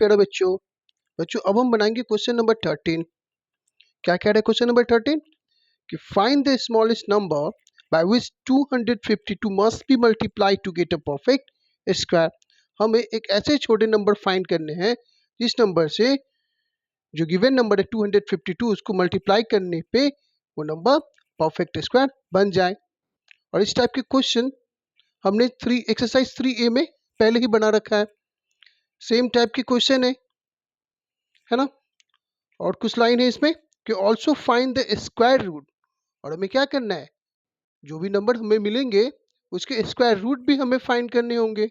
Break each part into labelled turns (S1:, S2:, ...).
S1: प्यारे बच्चों। बच्चों अब हम बनाएंगे क्वेश्चन नंबर 13। क्या कह रहे हैं क्वेश्चन नंबर 13 कि find the smallest number by which 252 must be multiply to get a perfect square. हमें एक ऐसे छोटे नंबर फाइंड करने हैं जिस नंबर से जो गिवन नंबर है 252 उसको मल्टीप्लाई करने पे वो नंबर परफेक्ट स्क्वायर बन जाए। और इस टाइप के क्वेश्चन हमने एक्सरसाइज 3A में पहले ही बना रखा है। सेम टाइप की क्वेश्चन है ना। और कुछ लाइन है इसमें कि also find the square root. और हमें क्या करना है, जो भी नंबर हमें मिलेंगे उसके स्क्वायर रूट भी हमें फाइंड करने होंगे।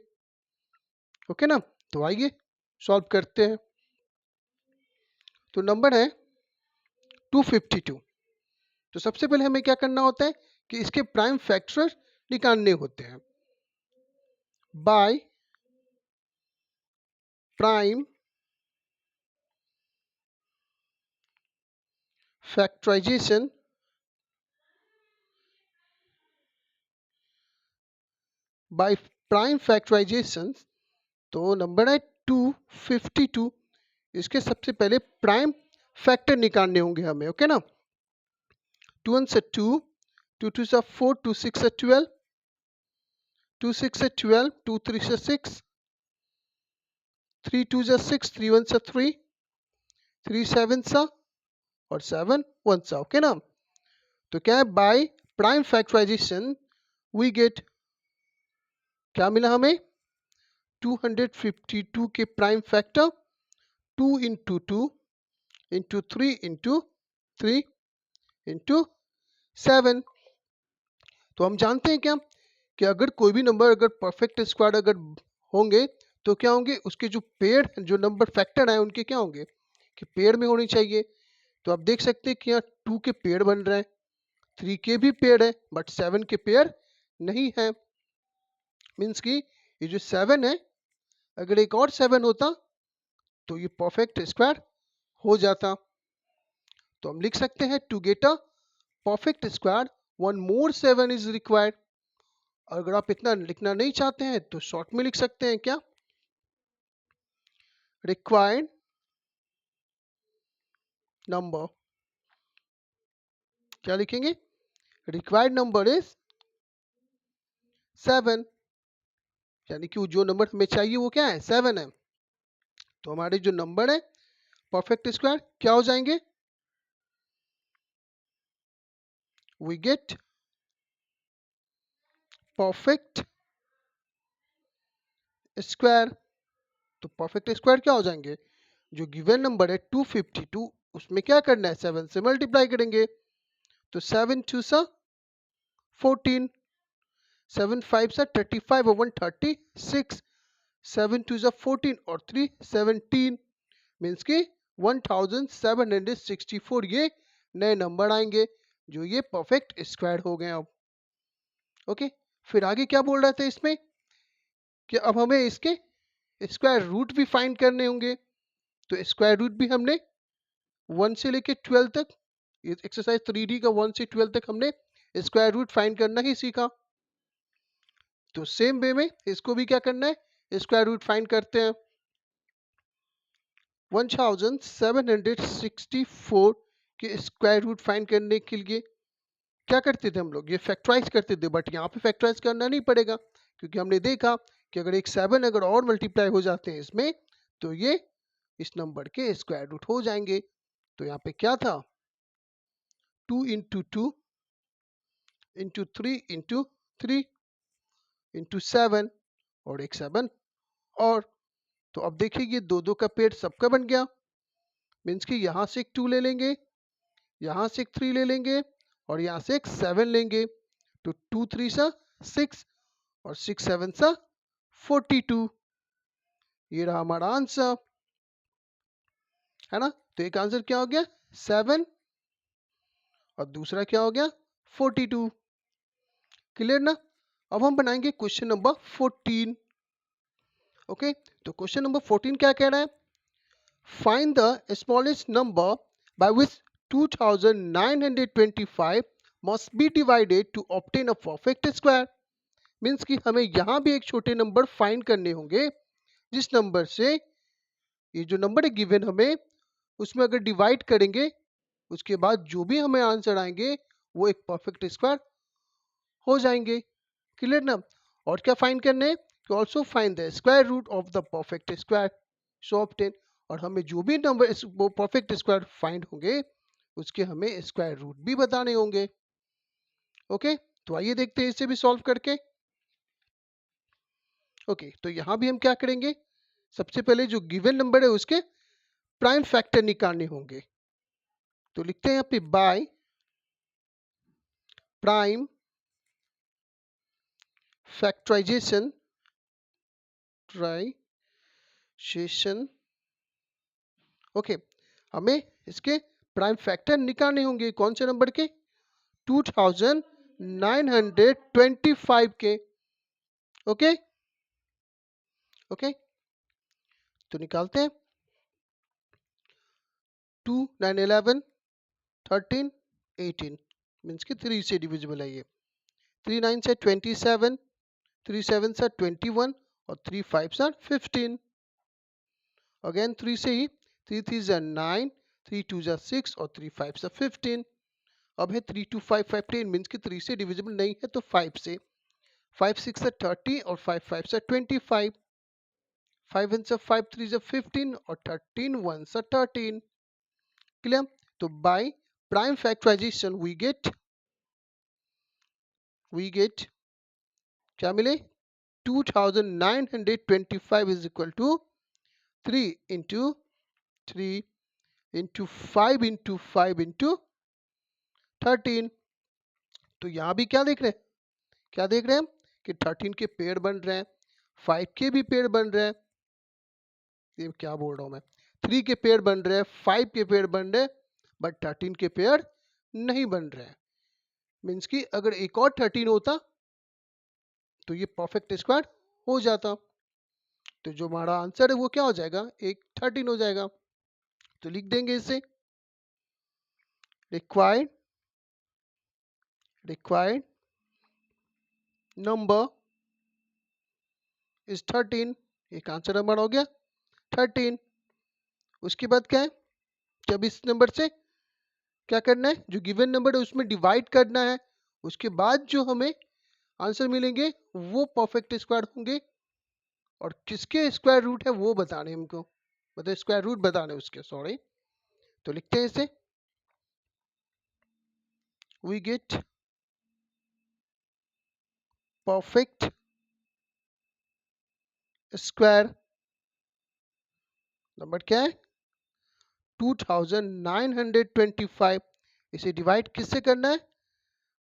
S1: ओके ना, तो आइए सॉल्व करते हैं। तो नंबर है 252। तो सबसे पहले हमें क्या करना होता है कि इसके प्राइम फैक्टर निकालने होते हैं। By prime factorisation by prime factorisation. तो नंबर है 252, इसके सबसे पहले प्राइम फैक्टर निकालने होंगे हमें। ओके ना, 2 1 से 2, 2 2 से 4, 2 6 से 12, 2 6 से 12, 2 3 से 6, 3 2 से 6, 3 1 से 3, 3 7 सा और 7 1 सा। ओके ना, तो क्या है by prime factorisation we get, क्या मिला हमें 252 के prime factor 2 into 2 into 3 into 3 into 7। तो हम जानते हैं क्या कि अगर कोई भी नंबर अगर परफेक्ट स्क्वायर अगर होंगे तो क्या होंगे, उसके जो पेड़ जो नंबर फैक्टर है उनके क्या होंगे कि पेड़ में होनी चाहिए। तो आप देख सकते हैं कि यहाँ 2 के पेड़ बन रहे हैं, 3 के भी पेड़ है बट 7 के पेड़ नहीं है। मीन्स कि ये जो 7 है अगर एक और 7 होता तो ये परफेक्ट स्क्वायर हो जाता। तो हम लिख सकते हैं to get a perfect square 1 more 7 is required. अगर आप इतना लिखना नहीं चाहते हैं तो शॉर्ट में लिख सकते हैं क्या, रिक्वायर्ड नंबर। क्या लिखेंगे, रिक्वायर्ड नंबर इज 7, यानी कि जो नंबर हमें चाहिए वो क्या है 7 है। तो हमारे जो नंबर है परफेक्ट स्क्वायर क्या हो जाएंगे, वी गेट परफेक्ट स्क्वायर। तो परफेक्ट स्क्वायर क्या हो जाएंगे, जो गिवन नंबर है 252 उसमें क्या करना है 7 से मल्टीप्लाई करेंगे। तो 7 2 सा 14, 7 5 सा 35 और 1 36, 7 2 सा 14 और 3 17, मीन्स कि 1764 ये नए नंबर आएंगे जो ये परफेक्ट स्क्वायर हो गए अब। ओके, फिर आगे क्या बोल रहे थे इसमें कि अब हमें इसके स्क्वायर रूट भी फाइंड करने होंगे। तो स्क्वायर रूट भी हमने 1 से लेके 12 तक, ये एक्सरसाइज 3D का 1 से 12 तक हमने स्क्वायर रूट फाइंड करना ही सीखा। तो सेम वे में इसको भी क्या करना है, स्क्वायर रूट फाइंड करते हैं। 1764 के स्क्वायर रूट फाइंड करने के लिए क्या करते थे हम लोग, ये फैक्टराइज करते थे, बट यहाँ पे फैक्टराइज करना नहीं पड़ेगा क्योंकि हमने देखा कि अगर एक 7 अगर और मल्टीप्लाई हो जाते हैं इसमें तो ये इस नंबर के स्क्वायर रूट हो जाएंगे। तो यहाँ पे क्या था 2 इंटू 2 इंटू 3 इंटू 3 इंटू 7 और एक 7 और। तो अब देखिए ये दो दो का पेड़ सबका बन गया, मीन्स कि यहाँ से एक 2 ले लेंगे, यहाँ से एक 3 ले लेंगे और यहाँ से एक 7 लेंगे। तो 2 3 सा 6 और 6 7 सा 42, ये रहा हमारा आंसर, है ना। तो एक आंसर क्या हो गया 7 और दूसरा क्या हो गया 42। क्लियर ना। अब हम बनाएंगे क्वेश्चन नंबर 14। ओके, तो क्वेश्चन नंबर 14 क्या कह रहा है, find the smallest number by which 2925 must be divided to obtain a perfect square. Means कि हमें यहाँ भी एक छोटे नंबर फाइंड करने होंगे जिस नंबर से ये जो नंबर है गिवन हमें, उसमें अगर डिवाइड करेंगे उसके बाद जो भी हमें आंसर आएंगे वो एक परफेक्ट स्क्वायर हो जाएंगे। क्लियर ना? और क्या फाइंड करने हैं? To also find the square root of the perfect square so obtain. और हमें जो भी नंबर वो परफेक्ट स्क्वायर फाइंड होंगे उसके हमें स्क्वायर रूट भी बताने होंगे। ओके, तो आइए देखते हैं इसे भी सॉल्व करके। ओके, तो यहाँ भी हम क्या करेंगे, सबसे पहले जो गिवन नंबर है उसके प्राइम फैक्टर निकालने होंगे। तो लिखते हैं यहाँ पे बाय प्राइम फैक्टराइजेशन ट्राइजेशन। ओके, हमें इसके प्राइम फैक्टर निकालने होंगे कौन से नंबर के, 2925 के। ओके ओके, तो निकालते हैं। 2 9 11 13 18 मीन्स कि 3 से डिविजिबल है ये। 3 9 से 27, 3 7 से 21 और 3 5 से 15। अगेन 3 से ही 3 3 से 9, 3 2 से 6 और 3 5 से 15। अब है 3 2 5 5 10 मीन्स कि 3 से डिविजिबल नहीं है तो 5 से। 5 6 से 30 और 5 5 से 25। 5 1 से 5 3 से 15 और 13 1 से 13। क्लियर? तो by prime factorisation we get क्या मिले, 2925 is equal to 3 into 3 into 5 into 5 into 13। तो यहाँ भी क्या देख रहे हैं, क्या देख रहे हैं हम कि 13 के पेड़ बन रहे हैं, 5 के भी पेड़ बन रहे हैं, ये क्या बोल रहा हूँ मैं, 3 के पेड़ बन रहे हैं, 5 के पेड़ बन रहे हैं, बट 13 के पेड़ नहीं बन रहे हैं। मीन्स कि अगर एक और 13 होता तो ये परफेक्ट स्क्वायर हो जाता। तो जो हमारा आंसर है वो क्या हो जाएगा, एक 13 हो जाएगा। तो लिख देंगे इसे, रिक्वायर्ड रिक्वायर्ड नंबर इज 13। एक आंसर हमारा हो गया 13। उसके बाद क्या है कि अब इस नंबर से क्या करना है, जो गिवन नंबर है उसमें डिवाइड करना है। उसके बाद जो हमें आंसर मिलेंगे वो परफेक्ट स्क्वायर होंगे। और किसके स्क्वायर रूट है वो बताने हमको, मतलब स्क्वायर रूट बताने उसके, सॉरी। तो लिखते हैं इसे, we get perfect square number क्या है 2925। इसे डिवाइड किससे करना है,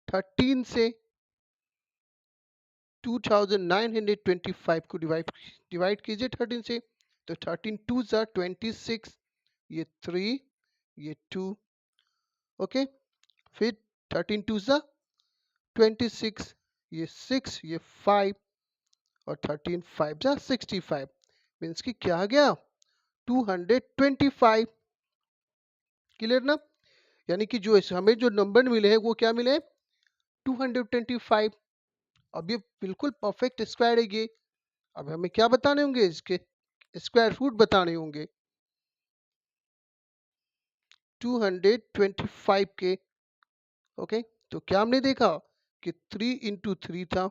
S1: 13 से। 2925 को डिवाइड कीजिए 13 से। तो 13 2 ज़ा 26, ये 3, ये 2। ओके, फिर 13 2 ज़ा 26, ये 6, ये 5 और 13 5 ज़ा 65। मीन्स कि क्या आ गया 225। क्लियर ना? यानी कि जो हमें जो नंबर मिले हैं वो क्या मिले 225। अब ये बिल्कुल परफेक्ट स्क्वायर है ये। अब हमें क्या बताने होंगे, इसके स्क्वायर रूट बताने होंगे 225 के। ओके, तो क्या हमने देखा कि 3 इंटू 3 था,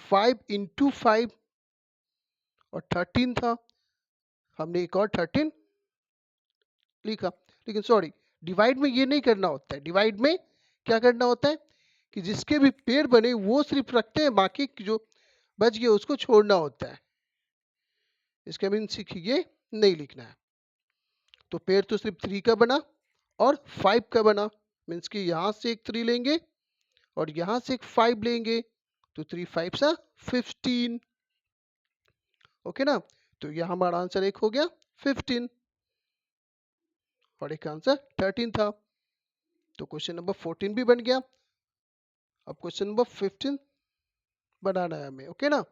S1: 5 इंटू 5 और 13 था। हमने एक और 13 लिखा, लेकिन सॉरी डिवाइड में ये नहीं करना होता है। डिवाइड में क्या करना होता है कि जिसके भी पेड़ बने वो सिर्फ रखते हैं, बाकी जो बच गया उसको छोड़ना होता है। इसका मीन सीखिए नहीं लिखना है। तो पेड़ तो सिर्फ 3 का बना और 5 का बना। मीन्स कि यहाँ से एक 3 लेंगे और यहाँ से एक 5 लेंगे, तो 3 5 सा 15। ओके ना? तो यहाँ हमारा आंसर एक हो गया 15 और एक आंसर 13 था। तो क्वेश्चन नंबर 14 भी बन गया। अब क्वेश्चन नंबर 15 बनाना है हमें। ओके ना?